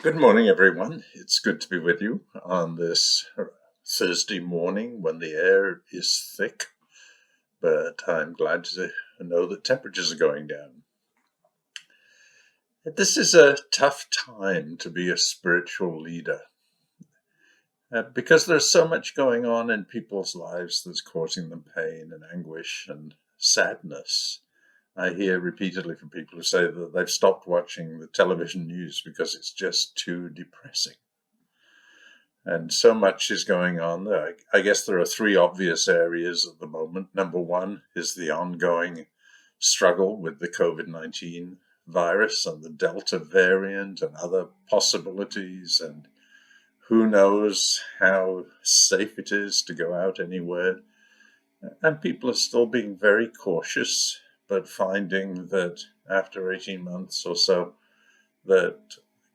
Good morning, everyone. It's good to be with you on this Thursday morning when the air is thick, but I'm glad to know that temperatures are going down. This is a tough time to be a spiritual leader because there's so much going on in people's lives that's causing them pain and anguish and sadness. I hear repeatedly from people who say that they've stopped watching the television news because it's just too depressing. And so much is going on there. I guess there are three obvious areas at the moment. Number one is the ongoing struggle with the COVID-19 virus and the Delta variant and other possibilities. And who knows how safe it is to go out anywhere. And people are still being very cautious, but finding that after 18 months or so, that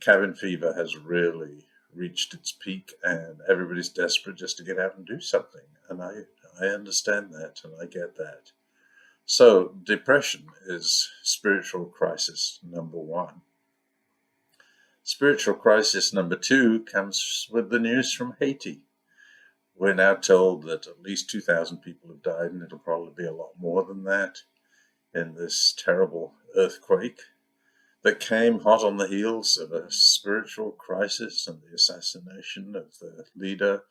cabin fever has really reached its peak and everybody's desperate just to get out and do something. And I understand that and I get that. So depression is spiritual crisis number one. Spiritual crisis number two comes with the news from Haiti. We're now told that at least 2,000 people have died, and it'll probably be a lot more than that in this terrible earthquake that came hot on the heels of a spiritual crisis and the assassination of the leader.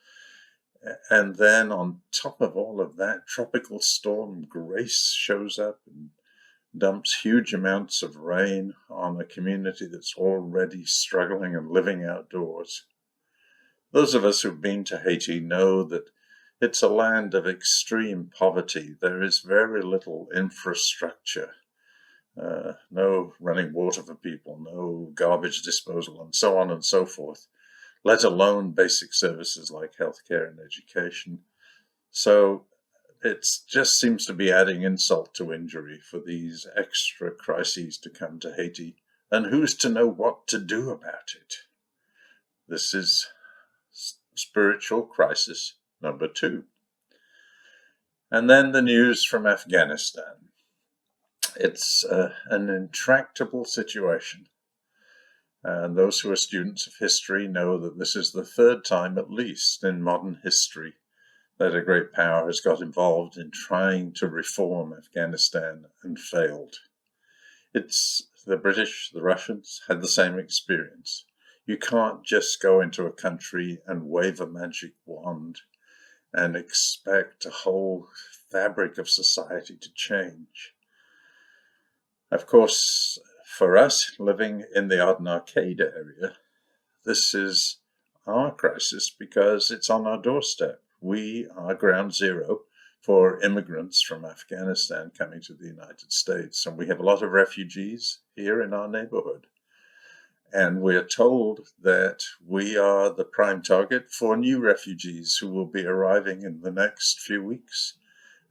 And then on top of all of that, Tropical Storm Grace shows up and dumps huge amounts of rain on a community that's already struggling and living outdoors. Those of us who've been to Haiti know that it's a land of extreme poverty. There is very little infrastructure. No running water for people, no garbage disposal, and so on and so forth, let alone basic services like healthcare and education. So it just seems to be adding insult to injury for these extra crises to come to Haiti. And who's to know what to do about it? This is spiritual crisis number two. And then the news from Afghanistan. It's an intractable situation. And those who are students of history know that this is the third time, at least in modern history, that a great power has got involved in trying to reform Afghanistan and failed. It's the British, the Russians had the same experience. You can't just go into a country and wave a magic wand and expect a whole fabric of society to change. Of course, for us living in the Aden Arcade area, this is our crisis because it's on our doorstep. We are ground zero for immigrants from Afghanistan coming to the United States. And we have a lot of refugees here in our neighborhood. And we're told that we are the prime target for new refugees who will be arriving in the next few weeks,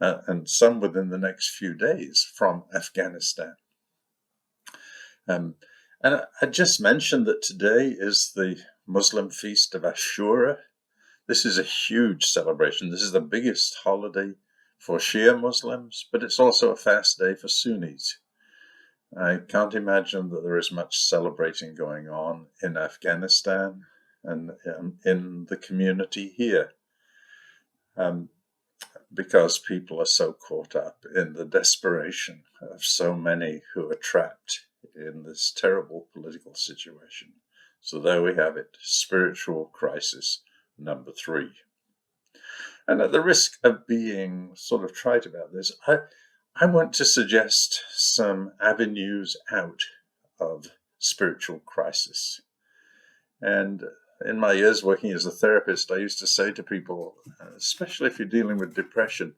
and some within the next few days from Afghanistan. And I just mentioned that today is the Muslim feast of Ashura. This is a huge celebration. This is the biggest holiday for Shia Muslims, but it's also a fast day for Sunnis. I can't imagine that there is much celebrating going on in Afghanistan and in the community here, because people are so caught up in the desperation of so many who are trapped in this terrible political situation. So there we have it, spiritual crisis number three. And at the risk of being sort of trite about this, I want to suggest some avenues out of spiritual crisis. And in my years working as a therapist, I used to say to people, especially if you're dealing with depression,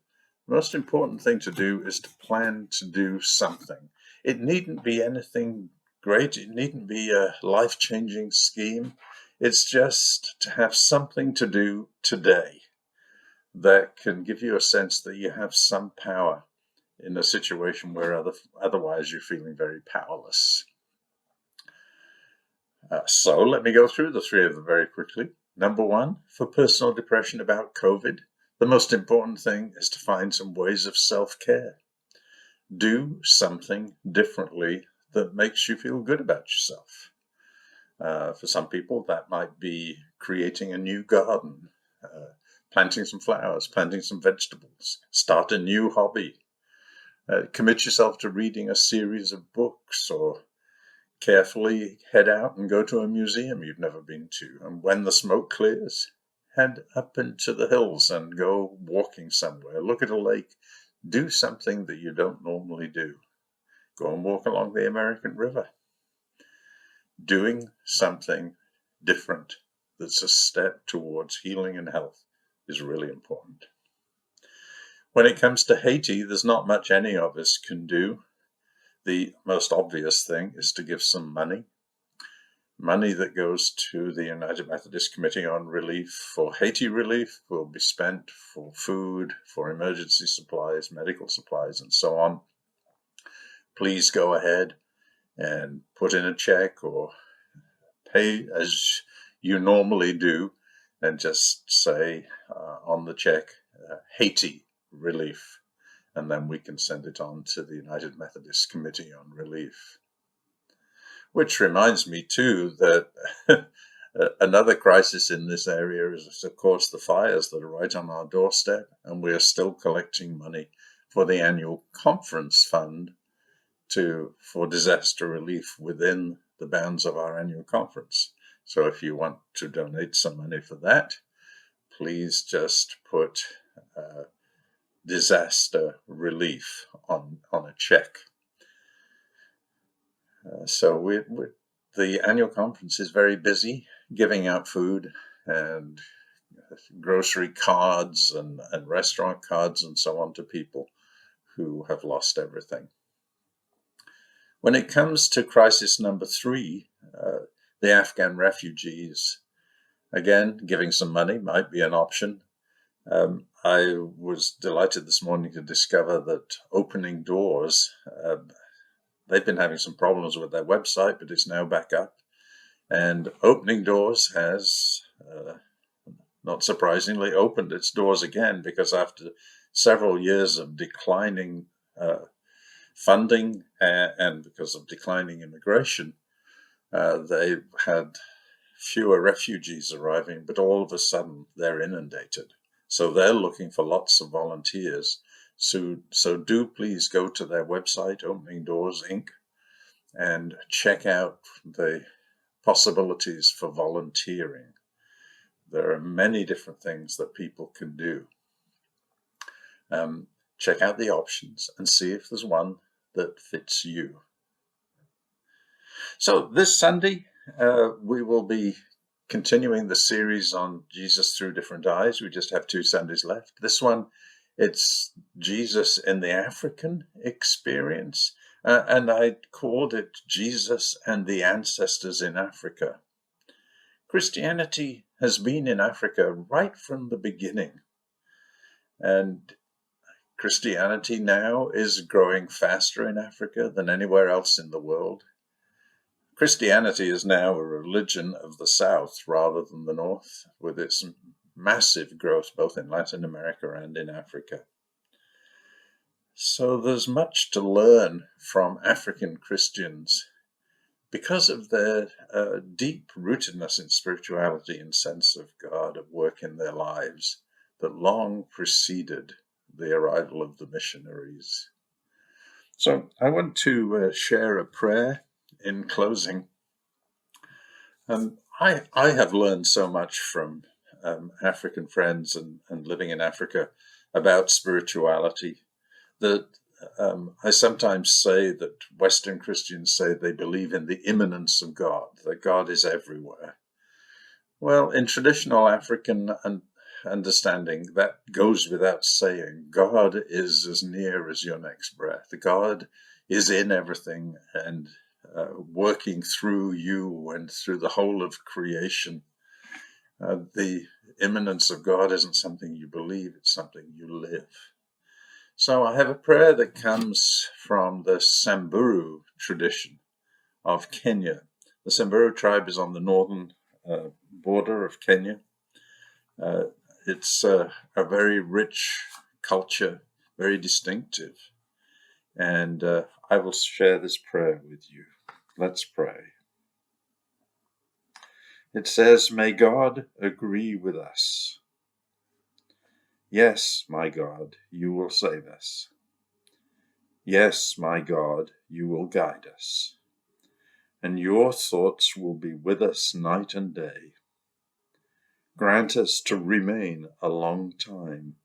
the most important thing to do is to plan to do something. It needn't be anything great. It needn't be a life-changing scheme. It's just to have something to do today that can give you a sense that you have some power in a situation where otherwise you're feeling very powerless. So let me go through the three of them very quickly. Number one, for personal depression about COVID, the most important thing is to find some ways of self-care. Do something differently that makes you feel good about yourself. For some people, that might be creating a new garden, planting some flowers, planting some vegetables, start a new hobby, commit yourself to reading a series of books, or carefully head out and go to a museum you've never been to. And when the smoke clears, head up into the hills and go walking somewhere. Look at a lake. Do something that you don't normally do. Go and walk along the American River. Doing something different that's a step towards healing and health is really important. When it comes to Haiti, there's not much any of us can do. The most obvious thing is to give some money. Money that goes to the United Methodist Committee on Relief for Haiti relief will be spent for food, for emergency supplies, medical supplies, and so on. Please go ahead and put in a check or pay as you normally do, and just say on the check, Haiti relief, and then we can send it on to the United Methodist Committee on Relief. Which reminds me too that another crisis in this area is, of course, the fires that are right on our doorstep, and we are still collecting money for the annual conference fund for disaster relief within the bounds of our annual conference. So if you want to donate some money for that, please just put disaster relief on a check. So the annual conference is very busy giving out food and grocery cards and restaurant cards and so on to people who have lost everything. When it comes to crisis number 3, the Afghan refugees, again, giving some money might be an option. I was delighted this morning to discover that Opening Doors, they've been having some problems with their website, but it's now back up. And Opening Doors has, not surprisingly, opened its doors again, because after several years of declining funding and because of declining immigration, they had fewer refugees arriving, but all of a sudden they're inundated. So they're looking for lots of volunteers. So do please go to their website, Opening Doors Inc., and check out the possibilities for volunteering. There are many different things that people can do. Check out the options and see if there's one that fits you. So this Sunday, we will be continuing the series on Jesus through different eyes. We just have 2 Sundays left. This one, it's Jesus in the African experience, and I called it Jesus and the Ancestors in Africa. Christianity has been in Africa right from the beginning, and Christianity now is growing faster in Africa than anywhere else in the world. Christianity is now a religion of the South rather than the North, with its massive growth both in Latin America and in Africa. So there's much to learn from African Christians because of their deep rootedness in spirituality and sense of God at work in their lives that long preceded the arrival of the missionaries. So I want to share a prayer in closing. I have learned so much from African friends and living in Africa about spirituality that I sometimes say that Western Christians say they believe in the immanence of God, that God is everywhere. Well, in traditional African understanding, that goes without saying. God is as near as your next breath. God is in everything and working through you and through the whole of creation. The immanence of God isn't something you believe, it's something you live. So I have a prayer that comes from the Samburu tradition of Kenya. The Samburu tribe is on the northern border of Kenya. It's a very rich culture, very distinctive. And I will share this prayer with you. Let's pray. It says, "May God agree with us. Yes, my God, you will save us. Yes, my God, you will guide us. And your thoughts will be with us night and day. Grant us to remain a long time,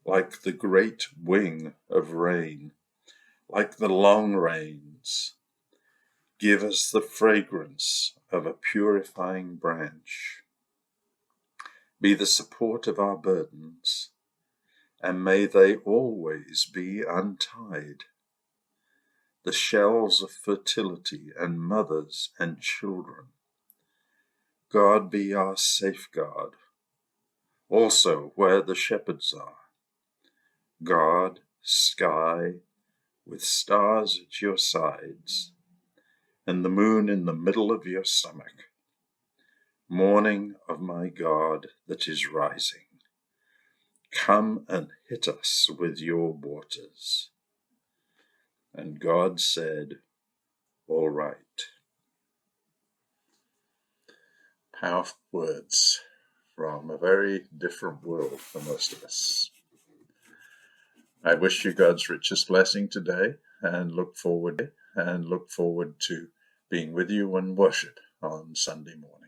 like the great wing of rain, like the long rains. Give us the fragrance of a purifying branch. Be the support of our burdens, and may they always be untied. The shells of fertility and mothers and children. God be our safeguard, also where the shepherds are. God, sky, with stars at your sides, and the moon in the middle of your stomach. Morning of my God that is rising, come and hit us with your waters." And God said, "All right." Powerful words from a very different world for most of us. I wish you God's richest blessing today, and look forward to being with you in worship on Sunday morning.